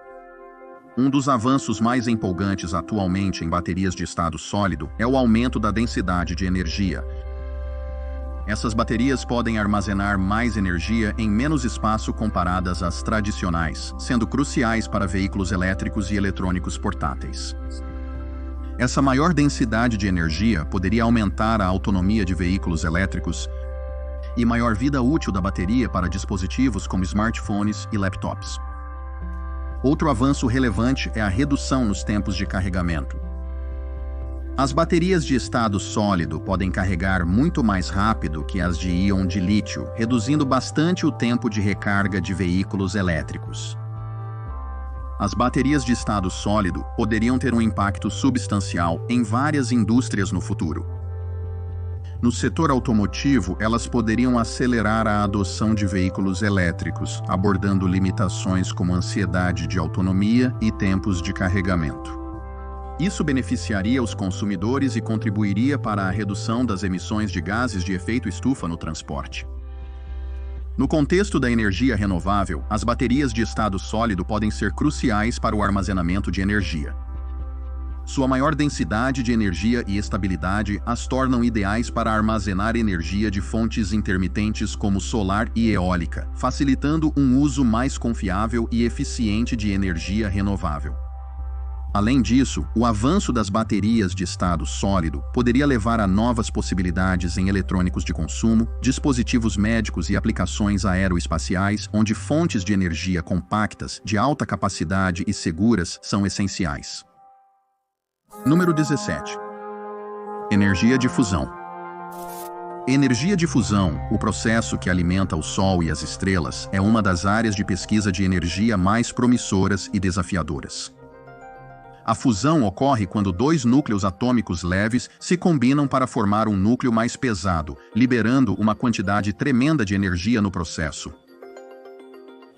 Um dos avanços mais empolgantes atualmente em baterias de estado sólido é o aumento da densidade de energia. Essas baterias podem armazenar mais energia em menos espaço comparadas às tradicionais, sendo cruciais para veículos elétricos e eletrônicos portáteis. Essa maior densidade de energia poderia aumentar a autonomia de veículos elétricos e maior vida útil da bateria para dispositivos como smartphones e laptops. Outro avanço relevante é a redução nos tempos de carregamento. As baterias de estado sólido podem carregar muito mais rápido que as de íon de lítio, reduzindo bastante o tempo de recarga de veículos elétricos. As baterias de estado sólido poderiam ter um impacto substancial em várias indústrias no futuro. No setor automotivo, elas poderiam acelerar a adoção de veículos elétricos, abordando limitações como ansiedade de autonomia e tempos de carregamento. Isso beneficiaria os consumidores e contribuiria para a redução das emissões de gases de efeito estufa no transporte. No contexto da energia renovável, as baterias de estado sólido podem ser cruciais para o armazenamento de energia. Sua maior densidade de energia e estabilidade as tornam ideais para armazenar energia de fontes intermitentes como solar e eólica, facilitando um uso mais confiável e eficiente de energia renovável. Além disso, o avanço das baterias de estado sólido poderia levar a novas possibilidades em eletrônicos de consumo, dispositivos médicos e aplicações aeroespaciais, onde fontes de energia compactas, de alta capacidade e seguras são essenciais. Número 17. Energia de fusão. Energia de fusão, o processo que alimenta o Sol e as estrelas, é uma das áreas de pesquisa de energia mais promissoras e desafiadoras. A fusão ocorre quando dois núcleos atômicos leves se combinam para formar um núcleo mais pesado, liberando uma quantidade tremenda de energia no processo.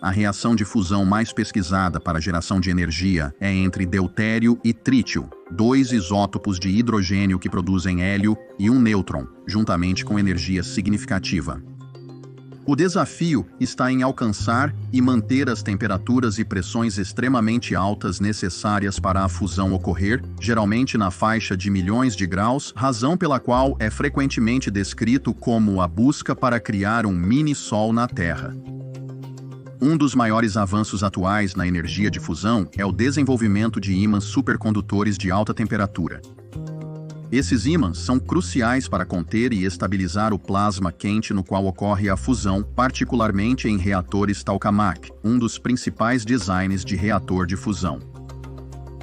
A reação de fusão mais pesquisada para a geração de energia é entre deutério e trítio, dois isótopos de hidrogênio que produzem hélio e um nêutron, juntamente com energia significativa. O desafio está em alcançar e manter as temperaturas e pressões extremamente altas necessárias para a fusão ocorrer, geralmente na faixa de milhões de graus, razão pela qual é frequentemente descrito como a busca para criar um mini-sol na Terra. Um dos maiores avanços atuais na energia de fusão é o desenvolvimento de ímãs supercondutores de alta temperatura. Esses ímãs são cruciais para conter e estabilizar o plasma quente no qual ocorre a fusão, particularmente em reatores tokamak, um dos principais designs de reator de fusão.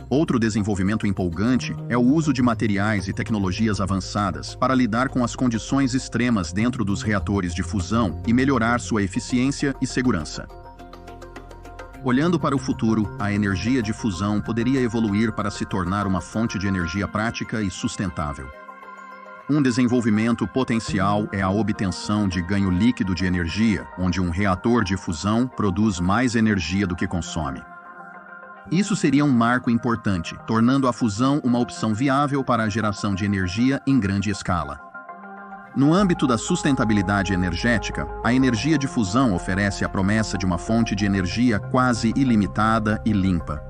Outro desenvolvimento empolgante é o uso de materiais e tecnologias avançadas para lidar com as condições extremas dentro dos reatores de fusão e melhorar sua eficiência e segurança. Olhando para o futuro, a energia de fusão poderia evoluir para se tornar uma fonte de energia prática e sustentável. Um desenvolvimento potencial é a obtenção de ganho líquido de energia, onde um reator de fusão produz mais energia do que consome. Isso seria um marco importante, tornando a fusão uma opção viável para a geração de energia em grande escala. No âmbito da sustentabilidade energética, a energia de fusão oferece a promessa de uma fonte de energia quase ilimitada e limpa.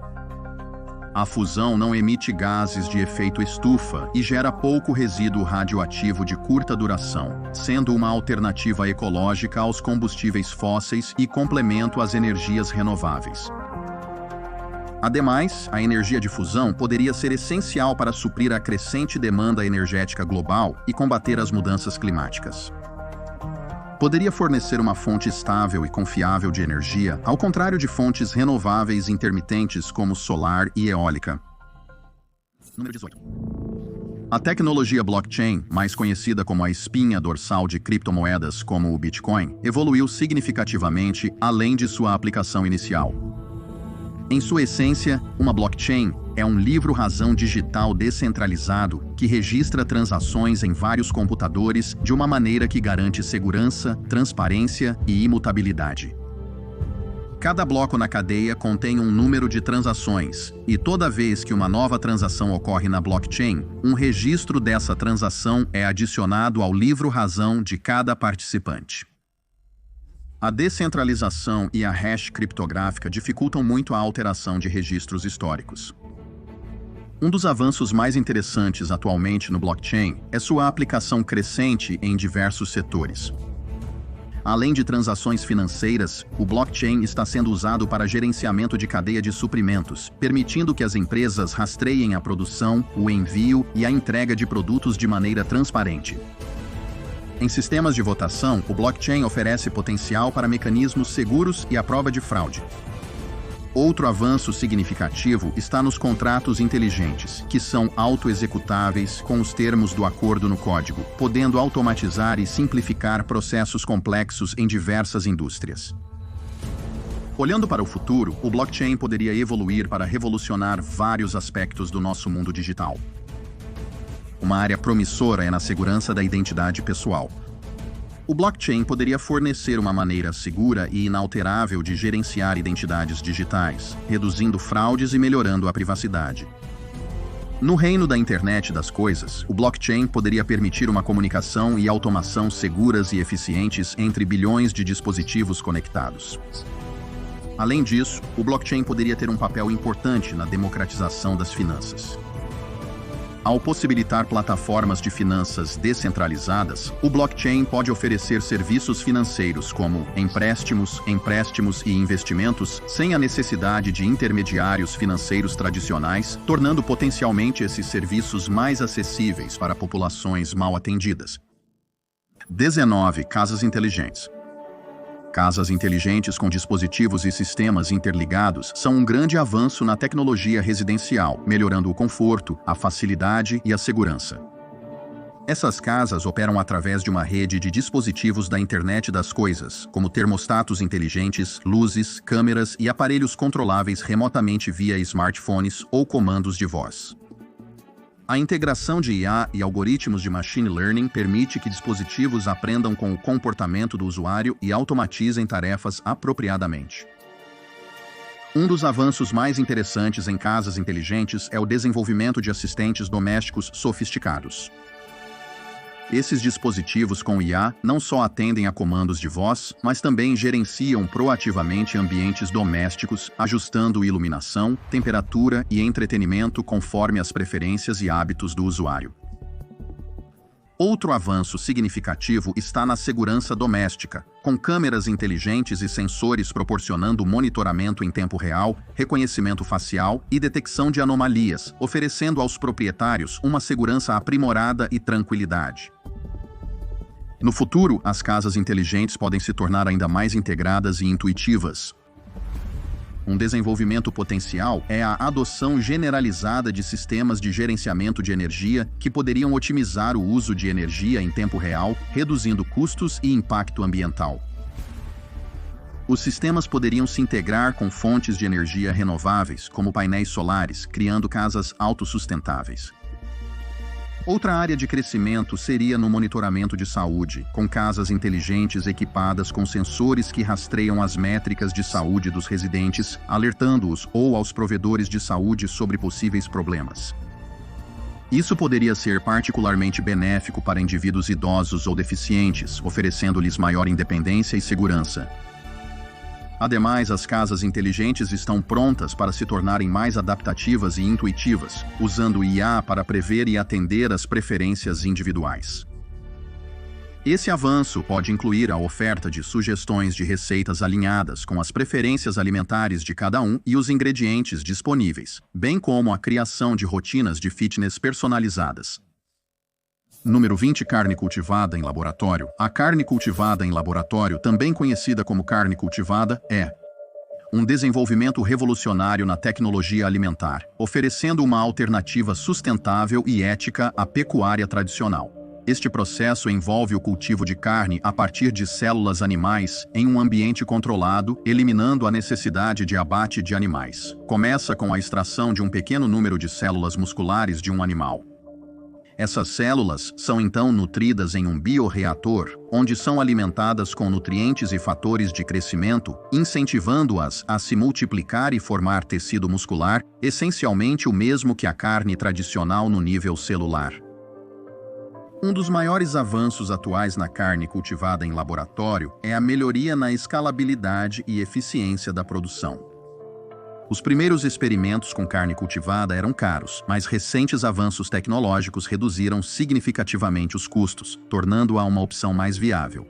A fusão não emite gases de efeito estufa e gera pouco resíduo radioativo de curta duração, sendo uma alternativa ecológica aos combustíveis fósseis e complemento às energias renováveis. Ademais, a energia de fusão poderia ser essencial para suprir a crescente demanda energética global e combater as mudanças climáticas. Poderia fornecer uma fonte estável e confiável de energia, ao contrário de fontes renováveis intermitentes como solar e eólica. Número 18. A tecnologia blockchain, mais conhecida como a espinha dorsal de criptomoedas como o Bitcoin, evoluiu significativamente além de sua aplicação inicial. Em sua essência, uma blockchain é um livro-razão digital descentralizado que registra transações em vários computadores de uma maneira que garante segurança, transparência e imutabilidade. Cada bloco na cadeia contém um número de transações, e toda vez que uma nova transação ocorre na blockchain, um registro dessa transação é adicionado ao livro-razão de cada participante. A descentralização e a hash criptográfica dificultam muito a alteração de registros históricos. Um dos avanços mais interessantes atualmente no blockchain é sua aplicação crescente em diversos setores. Além de transações financeiras, o blockchain está sendo usado para gerenciamento de cadeia de suprimentos, permitindo que as empresas rastreiem a produção, o envio e a entrega de produtos de maneira transparente. Em sistemas de votação, o blockchain oferece potencial para mecanismos seguros e à prova de fraude. Outro avanço significativo está nos contratos inteligentes, que são autoexecutáveis com os termos do acordo no código, podendo automatizar e simplificar processos complexos em diversas indústrias. Olhando para o futuro, o blockchain poderia evoluir para revolucionar vários aspectos do nosso mundo digital. Uma área promissora é na segurança da identidade pessoal. O blockchain poderia fornecer uma maneira segura e inalterável de gerenciar identidades digitais, reduzindo fraudes e melhorando a privacidade. No reino da internet das coisas, o blockchain poderia permitir uma comunicação e automação seguras e eficientes entre bilhões de dispositivos conectados. Além disso, o blockchain poderia ter um papel importante na democratização das finanças. Ao possibilitar plataformas de finanças descentralizadas, o blockchain pode oferecer serviços financeiros como empréstimos e investimentos sem a necessidade de intermediários financeiros tradicionais, tornando potencialmente esses serviços mais acessíveis para populações mal atendidas. 19. Casas inteligentes. Casas inteligentes com dispositivos e sistemas interligados são um grande avanço na tecnologia residencial, melhorando o conforto, a facilidade e a segurança. Essas casas operam através de uma rede de dispositivos da internet das coisas, como termostatos inteligentes, luzes, câmeras e aparelhos controláveis remotamente via smartphones ou comandos de voz. A integração de IA e algoritmos de machine learning permite que dispositivos aprendam com o comportamento do usuário e automatizem tarefas apropriadamente. Um dos avanços mais interessantes em casas inteligentes é o desenvolvimento de assistentes domésticos sofisticados. Esses dispositivos com IA não só atendem a comandos de voz, mas também gerenciam proativamente ambientes domésticos, ajustando iluminação, temperatura e entretenimento conforme as preferências e hábitos do usuário. Outro avanço significativo está na segurança doméstica, com câmeras inteligentes e sensores proporcionando monitoramento em tempo real, reconhecimento facial e detecção de anomalias, oferecendo aos proprietários uma segurança aprimorada e tranquilidade. No futuro, as casas inteligentes podem se tornar ainda mais integradas e intuitivas. Um desenvolvimento potencial é a adoção generalizada de sistemas de gerenciamento de energia que poderiam otimizar o uso de energia em tempo real, reduzindo custos e impacto ambiental. Os sistemas poderiam se integrar com fontes de energia renováveis, como painéis solares, criando casas autossustentáveis. Outra área de crescimento seria no monitoramento de saúde, com casas inteligentes equipadas com sensores que rastreiam as métricas de saúde dos residentes, alertando-os ou aos provedores de saúde sobre possíveis problemas. Isso poderia ser particularmente benéfico para indivíduos idosos ou deficientes, oferecendo-lhes maior independência e segurança. Ademais, as casas inteligentes estão prontas para se tornarem mais adaptativas e intuitivas, usando IA para prever e atender às preferências individuais. Esse avanço pode incluir a oferta de sugestões de receitas alinhadas com as preferências alimentares de cada um e os ingredientes disponíveis, bem como a criação de rotinas de fitness personalizadas. Número 20. Carne cultivada em laboratório. A carne cultivada em laboratório, também conhecida como carne cultivada, é um desenvolvimento revolucionário na tecnologia alimentar, oferecendo uma alternativa sustentável e ética à pecuária tradicional. Este processo envolve o cultivo de carne a partir de células animais em um ambiente controlado, eliminando a necessidade de abate de animais. Começa com a extração de um pequeno número de células musculares de um animal. Essas células são então nutridas em um bioreator, onde são alimentadas com nutrientes e fatores de crescimento, incentivando-as a se multiplicar e formar tecido muscular, essencialmente o mesmo que a carne tradicional no nível celular. Um dos maiores avanços atuais na carne cultivada em laboratório é a melhoria na escalabilidade e eficiência da produção. Os primeiros experimentos com carne cultivada eram caros, mas recentes avanços tecnológicos reduziram significativamente os custos, tornando-a uma opção mais viável.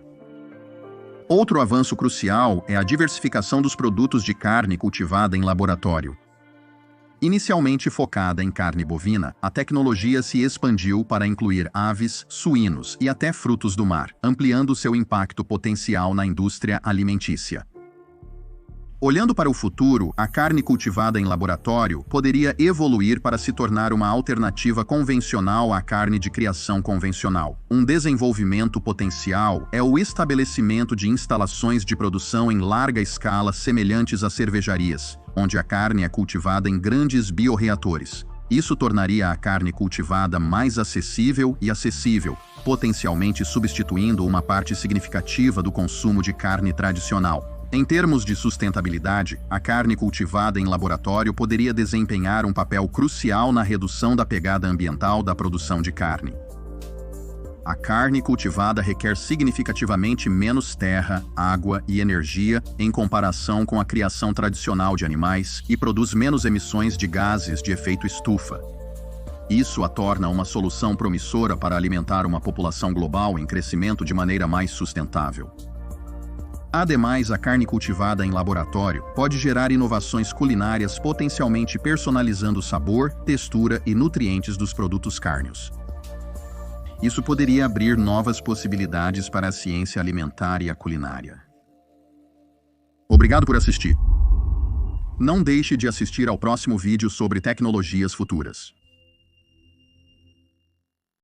Outro avanço crucial é a diversificação dos produtos de carne cultivada em laboratório. Inicialmente focada em carne bovina, a tecnologia se expandiu para incluir aves, suínos e até frutos do mar, ampliando seu impacto potencial na indústria alimentícia. Olhando para o futuro, a carne cultivada em laboratório poderia evoluir para se tornar uma alternativa convencional à carne de criação convencional. Um desenvolvimento potencial é o estabelecimento de instalações de produção em larga escala semelhantes a cervejarias, onde a carne é cultivada em grandes bioreatores. Isso tornaria a carne cultivada mais acessível, potencialmente substituindo uma parte significativa do consumo de carne tradicional. Em termos de sustentabilidade, a carne cultivada em laboratório poderia desempenhar um papel crucial na redução da pegada ambiental da produção de carne. A carne cultivada requer significativamente menos terra, água e energia em comparação com a criação tradicional de animais e produz menos emissões de gases de efeito estufa. Isso a torna uma solução promissora para alimentar uma população global em crescimento de maneira mais sustentável. Ademais, a carne cultivada em laboratório pode gerar inovações culinárias potencialmente personalizando o sabor, textura e nutrientes dos produtos cárneos. Isso poderia abrir novas possibilidades para a ciência alimentar e a culinária. Obrigado por assistir. Não deixe de assistir ao próximo vídeo sobre tecnologias futuras.